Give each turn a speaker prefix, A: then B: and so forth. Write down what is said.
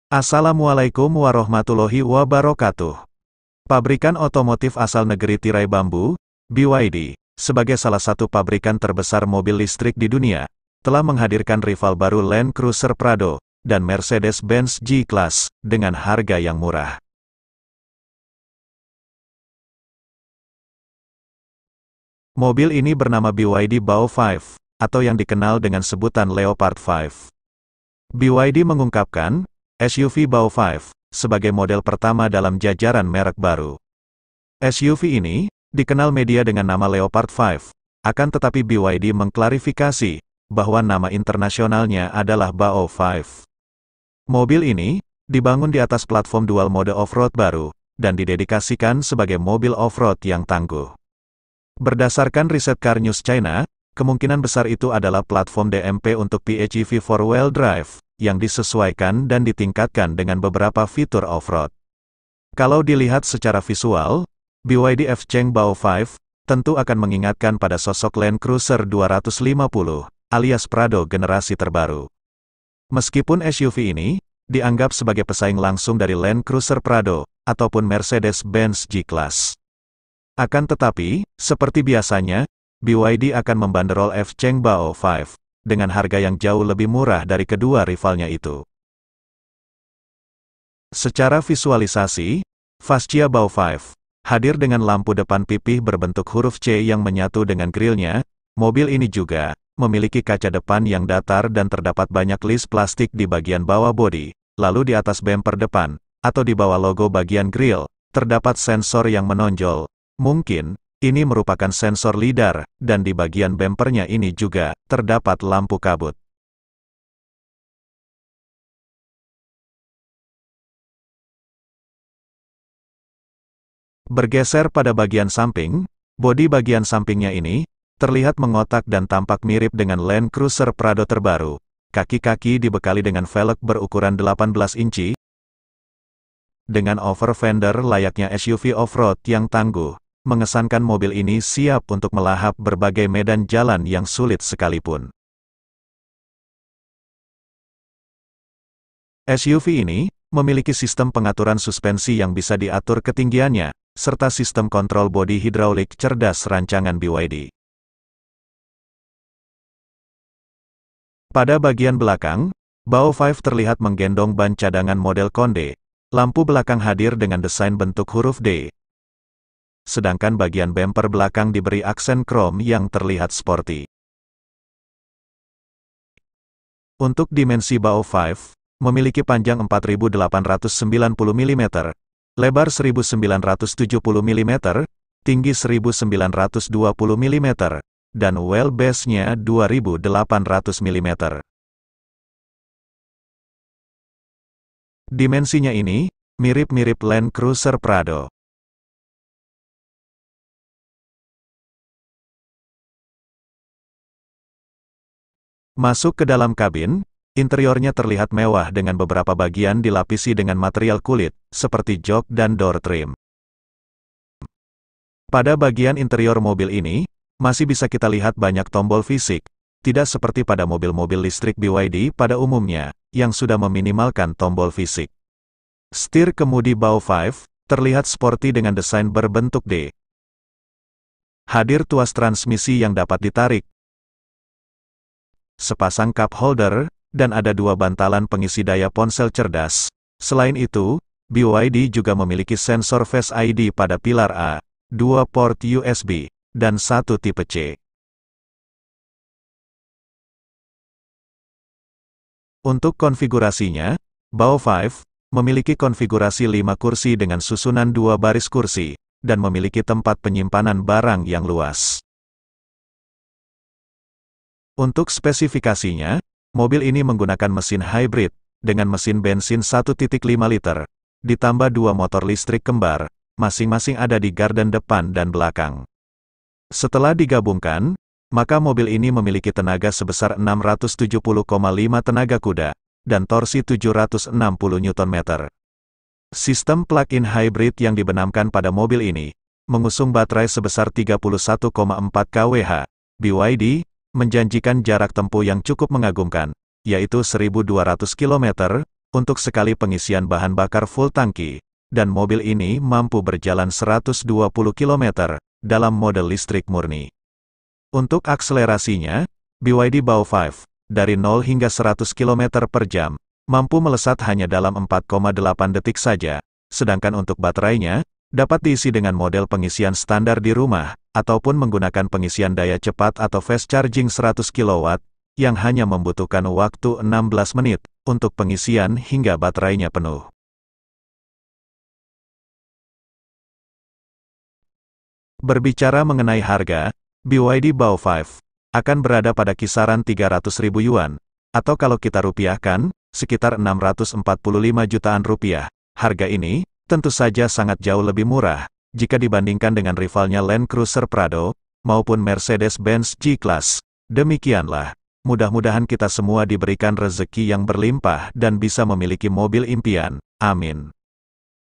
A: Assalamualaikum warahmatullahi wabarakatuh. Pabrikan otomotif asal negeri tirai bambu, BYD, sebagai salah satu pabrikan terbesar mobil listrik di dunia, telah menghadirkan rival baru Land Cruiser Prado dan Mercedes-Benz G-Class dengan harga yang murah. Mobil ini bernama BYD Bao 5, atau yang dikenal dengan sebutan Leopard 5. BYD mengungkapkan, SUV Bao 5, sebagai model pertama dalam jajaran merek baru. SUV ini, dikenal media dengan nama Leopard 5, akan tetapi BYD mengklarifikasi, bahwa nama internasionalnya adalah Bao 5. Mobil ini, dibangun di atas platform dual mode off-road baru, dan didedikasikan sebagai mobil off-road yang tangguh. Berdasarkan riset Car News China, kemungkinan besar itu adalah platform DMP untuk PHEV 4-wheel drive, yang disesuaikan dan ditingkatkan dengan beberapa fitur off-road. Kalau dilihat secara visual, BYD F-Cheng Bao 5 tentu akan mengingatkan pada sosok Land Cruiser 250, alias Prado generasi terbaru. Meskipun SUV ini dianggap sebagai pesaing langsung dari Land Cruiser Prado ataupun Mercedes-Benz G-Class. Akan tetapi, seperti biasanya, BYD akan membanderol F-Cheng Bao 5 dengan harga yang jauh lebih murah dari kedua rivalnya itu. Secara visualisasi, fascia Bao 5 hadir dengan lampu depan pipih berbentuk huruf C yang menyatu dengan grillnya. Mobil ini juga memiliki kaca depan yang datar dan terdapat banyak list plastik di bagian bawah bodi. Lalu di atas bumper depan, atau di bawah logo bagian grill, terdapat sensor yang menonjol. Mungkin ini merupakan sensor lidar, dan di bagian bempernya ini juga terdapat lampu kabut. Bergeser pada bagian samping, bodi bagian sampingnya ini terlihat mengotak dan tampak mirip dengan Land Cruiser Prado terbaru. Kaki-kaki dibekali dengan velg berukuran 18 inci, dengan over fender layaknya SUV off-road yang tangguh. Mengesankan mobil ini siap untuk melahap berbagai medan jalan yang sulit sekalipun. SUV ini memiliki sistem pengaturan suspensi yang bisa diatur ketinggiannya, serta sistem kontrol bodi hidraulik cerdas rancangan BYD. Pada bagian belakang, Bao 5 terlihat menggendong ban cadangan model Konde. Lampu belakang hadir dengan desain bentuk huruf D. Sedangkan bagian bumper belakang diberi aksen krom yang terlihat sporty. Untuk dimensi Bao 5, memiliki panjang 4.890 mm, lebar 1.970 mm, tinggi 1.920 mm, dan wheelbase-nya 2.800 mm. Dimensinya ini mirip-mirip Land Cruiser Prado. Masuk ke dalam kabin, interiornya terlihat mewah dengan beberapa bagian dilapisi dengan material kulit, seperti jok dan door trim. Pada bagian interior mobil ini, masih bisa kita lihat banyak tombol fisik, tidak seperti pada mobil-mobil listrik BYD pada umumnya, yang sudah meminimalkan tombol fisik. Setir kemudi Bao 5 terlihat sporty dengan desain berbentuk D. Hadir tuas transmisi yang dapat ditarik, sepasang cup holder, dan ada dua bantalan pengisi daya ponsel cerdas. Selain itu, BYD juga memiliki sensor Face ID pada pilar A, 2 port USB, dan 1 tipe C. Untuk konfigurasinya, Bao 5 memiliki konfigurasi 5 kursi dengan susunan 2 baris kursi, dan memiliki tempat penyimpanan barang yang luas. Untuk spesifikasinya, mobil ini menggunakan mesin hybrid, dengan mesin bensin 1.5 liter, ditambah 2 motor listrik kembar, masing-masing ada di gardan depan dan belakang. Setelah digabungkan, maka mobil ini memiliki tenaga sebesar 670,5 tenaga kuda, dan torsi 760 Nm. Sistem plug-in hybrid yang dibenamkan pada mobil ini, mengusung baterai sebesar 31,4 kWh. BYD menjanjikan jarak tempuh yang cukup mengagumkan, yaitu 1.200 km, untuk sekali pengisian bahan bakar full tangki, dan mobil ini mampu berjalan 120 km dalam mode listrik murni. Untuk akselerasinya, BYD Bao 5, dari 0 hingga 100 km per jam, mampu melesat hanya dalam 4,8 detik saja, sedangkan untuk baterainya, dapat diisi dengan model pengisian standar di rumah, ataupun menggunakan pengisian daya cepat atau fast charging 100 kW, yang hanya membutuhkan waktu 16 menit, untuk pengisian hingga baterainya penuh. Berbicara mengenai harga, BYD Bao 5 akan berada pada kisaran 300.000 yuan, atau kalau kita rupiahkan, sekitar 645 jutaan rupiah. Harga ini, tentu saja sangat jauh lebih murah, jika dibandingkan dengan rivalnya Land Cruiser Prado, maupun Mercedes-Benz G-Class. Demikianlah, mudah-mudahan kita semua diberikan rezeki yang berlimpah dan bisa memiliki mobil impian. Amin.